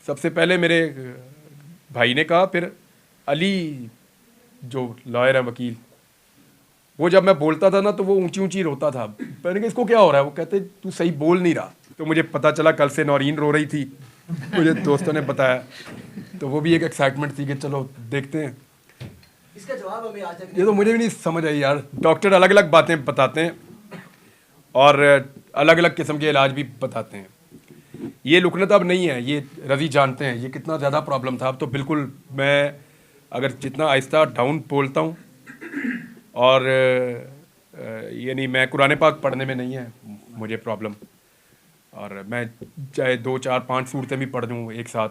सबसे पहले मेरे भाई ने कहा, फिर अली जो लॉयर है, वकील, वो जब मैं बोलता था ना तो वो ऊंची ऊंची रोता था। मैंने कहा इसको क्या हो रहा है? वो कहते तू सही बोल नहीं रहा। तो मुझे पता चला कल से नौरीन रो रही थी, मुझे दोस्तों ने बताया, तो वो भी एक एक्साइटमेंट थी कि चलो देखते हैं। इसका जवाब हमें आज तक ये तो मुझे भी नहीं समझ आई यार। डॉक्टर अलग अलग बातें बताते हैं और अलग अलग किस्म के इलाज भी बताते हैं। ये लुकनत अब नहीं है, ये रज़ी जानते हैं ये कितना ज़्यादा प्रॉब्लम था। अब तो बिल्कुल मैं अगर जितना आहिस्ता डाउन बोलता हूँ, और यानी मैं कुरान पाक पढ़ने में नहीं है मुझे प्रॉब्लम, और मैं चाहे 2 4 5 सूरतें भी पढ़ दूँ एक साथ,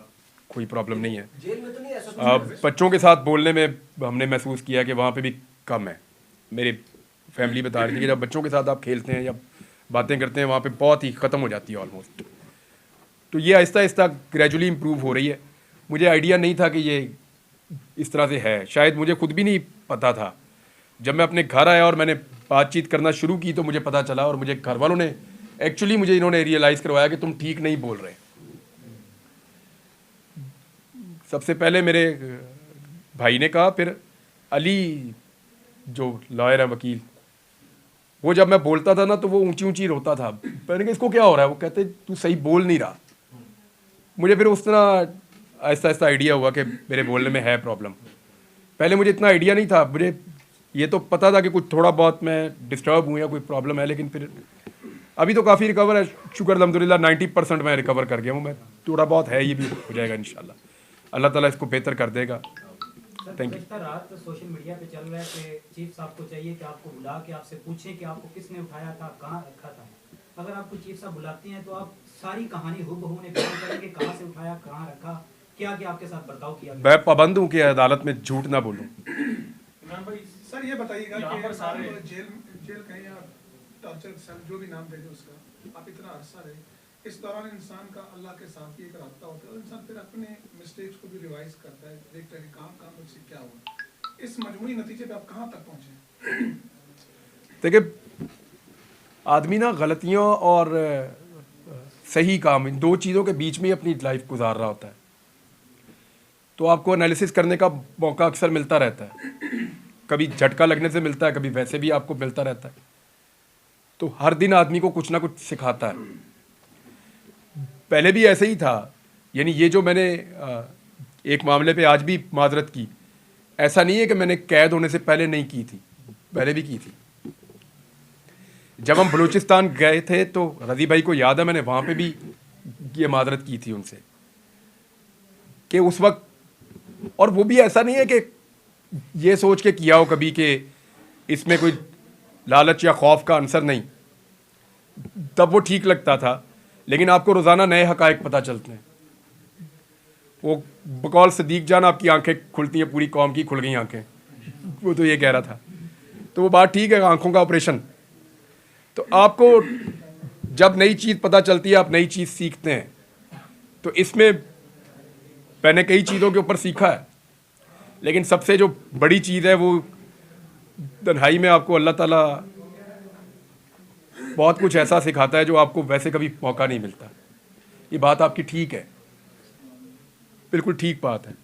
कोई प्रॉब्लम नहीं है। जेल में तो नहीं ऐसा कुछ? बच्चों के साथ बोलने में हमने महसूस किया कि वहाँ पे भी कम है। मेरी फैमिली बता रही थी कि जब बच्चों के साथ आप खेलते हैं या बातें करते हैं, वहाँ पे बहुत ही ख़त्म हो जाती है ऑलमोस्ट। तो ये आहिस्ता आहिस्ता ग्रेजुअली इम्प्रूव हो रही है। मुझे आइडिया नहीं था कि ये इस तरह से है, शायद मुझे खुद भी नहीं पता था। जब मैं अपने घर आया और मैंने बातचीत करना शुरू की तो मुझे पता चला, और मुझे घर वालों ने एक्चुअली मुझे इन्होंने रियलाइज़ करवाया कि तुम ठीक नहीं बोल रहे। सबसे पहले मेरे भाई ने कहा, फिर अली जो लॉयर है, वकील, वो जब मैं बोलता था ना तो वो ऊंची ऊंची रोता था। मैंने कहा इसको क्या हो रहा है? वो कहते तू सही बोल नहीं रहा। मुझे फिर उस तरह आहिस्ता आहिस्ता आइडिया हुआ कि मेरे बोलने में है प्रॉब्लम। पहले मुझे इतना आइडिया नहीं था, मुझे ये तो पता था कि कुछ थोड़ा बहुत मैं डिस्टर्ब हूँ या कोई प्रॉब्लम है, लेकिन फिर अभी तो काफ़ी रिकवर है, शुक्र अल्हम्दुलिल्लाह 90% मैं रिकवर कर गया हूँ। मैं थोड़ा बहुत है, ये भी हो जाएगा इंशाल्लाह। अल्लाह ताला इसको बेहतर कर देगा। Thank you. गुज़श्ता रात सोशल मीडिया पे चल रहा है कि चीफ साहब को चाहिए कि आपको बुला के आपसे पूछें कि आपको किसने उठाया था, कहाँ रखा था। अगर आपको चीफ साहब बुलाती हैं तो आप सारी कहानी हुबहू ने बयान करेंगे, कहाँ से उठाया, कहाँ रखा, क्या क्या आपके साथ बर्ताव किया गया। मैं पाबंद हूँ कि अदालत में झूठ ना बोलूँ। इमरान भाई, सर ये बताइएगा कि सारे जेल कहें या टॉर्चर सेल, जो भी नाम दे दो उसका, आप इतना अरसा रहे, इस दौरान इंसान का अल्लाह के साथ भी एक रास्ता होता है और इंसान फिर अपने मिस्टेक्स को भी रिवाइज करता है, देखता है कि कहाँ मुझसे क्या हुआ। इस मजमूई नतीजे पे आप कहाँ तक पहुँचे? देखिए, आदमी ना गलतियों और सही काम, इन दो चीज़ों के बीच में ही अपनी लाइफ गुजार रहा होता है। तो आपको एनालिसिस करने का मौका अक्सर मिलता रहता है, कभी झटका लगने से मिलता है, कभी वैसे भी आपको मिलता रहता है। तो हर दिन आदमी को कुछ ना कुछ सिखाता है। पहले भी ऐसे ही था, यानी ये जो मैंने एक मामले पे आज भी माजरत की, ऐसा नहीं है कि मैंने कैद होने से पहले नहीं की थी, पहले भी की थी। जब हम बलूचिस्तान गए थे तो रज़ी भाई को याद है, मैंने वहाँ पे भी ये माजरत की थी उनसे कि उस वक्त, और वो भी ऐसा नहीं है कि ये सोच के किया हो कभी कि इसमें कोई लालच या खौफ का अंसर नहीं, तब वो ठीक लगता था। लेकिन आपको रोज़ाना नए हकायक पता चलते हैं। वो बकौल सदीक जान आपकी आंखें खुलती हैं, पूरी कौम की खुल गई आंखें, वो तो ये कह रहा था। तो वो बात ठीक है, आंखों का ऑपरेशन। तो आपको जब नई चीज़ पता चलती है, आप नई चीज़ सीखते हैं। तो इसमें मैंने कई चीज़ों के ऊपर सीखा है, लेकिन सबसे जो बड़ी चीज़ है वो तन्हाई में आपको अल्लाह ताला बहुत कुछ ऐसा सिखाता है जो आपको वैसे कभी मौका नहीं मिलता। ये बात आपकी ठीक है, बिल्कुल ठीक बात है।